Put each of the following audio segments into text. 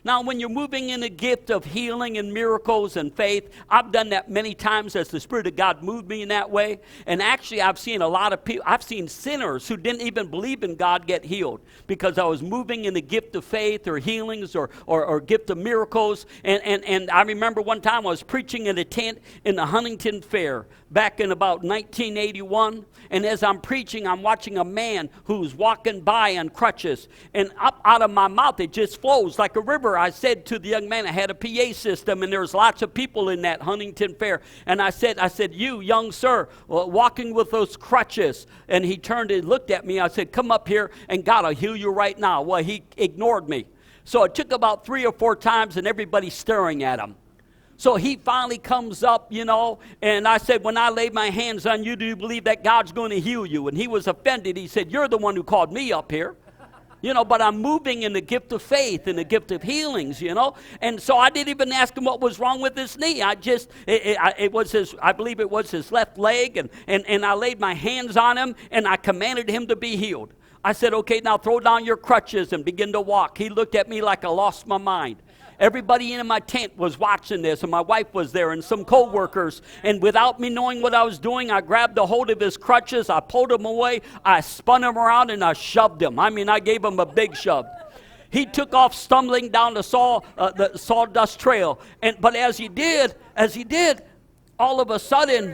Now, when you're moving in the gift of healing and miracles and faith, I've done that many times as the Spirit of God moved me in that way. And actually, I've seen a lot of people, I've seen sinners who didn't even believe in God get healed because I was moving in the gift of faith or healings or gift of miracles. And I remember one time I was preaching in a tent in the Huntington Fair back in about 1981. And as I'm preaching, I'm watching a man who's walking by on crutches. And up out of my mouth, it just flows like a river. I said to the young man, I had a PA system, and there's lots of people in that Huntington Fair. And I said, you, young sir, walking with those crutches. And he turned and looked at me. I said, come up here, and God will heal you right now. Well, he ignored me. So it took about 3 or 4 times, and everybody's staring at him. So he finally comes up, and I said, when I lay my hands on you, do you believe that God's going to heal you? And he was offended. He said, you're the one who called me up here. But I'm moving in the gift of faith and the gift of healings, And so I didn't even ask him what was wrong with his knee. I believe it was his left leg, and I laid my hands on him, and I commanded him to be healed. I said, okay, now throw down your crutches and begin to walk. He looked at me like I lost my mind. Everybody in my tent was watching this, and my wife was there, and some co-workers. And without me knowing what I was doing, I grabbed a hold of his crutches, I pulled him away, I spun him around, and I shoved him. I gave him a big shove. He took off stumbling down the sawdust trail. But as he did, all of a sudden,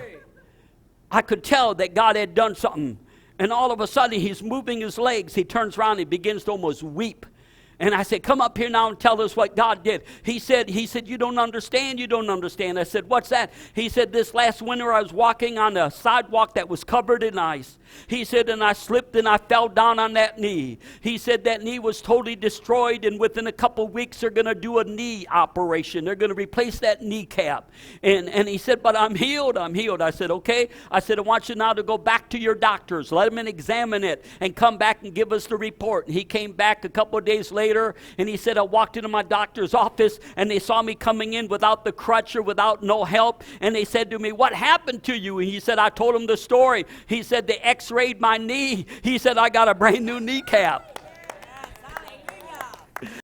I could tell that God had done something. And all of a sudden, he's moving his legs. He turns around, he begins to almost weep. And I said, come up here now and tell us what God did. He said, you don't understand. I said, what's that? He said, this last winter I was walking on a sidewalk that was covered in ice. He said, and I slipped and I fell down on that knee. He said that knee was totally destroyed, and within a couple weeks they're going to do a knee operation. They're going to replace that kneecap. And he said, but I'm healed. I said, okay. I said, I want you now to go back to your doctors. Let them examine it and come back and give us the report. And he came back a couple of days later, and he said, I walked into my doctor's office, and they saw me coming in without the crutch or without no help. And they said to me, what happened to you? And he said, I told him the story. He said, they x-rayed my knee. He said, I got a brand new kneecap.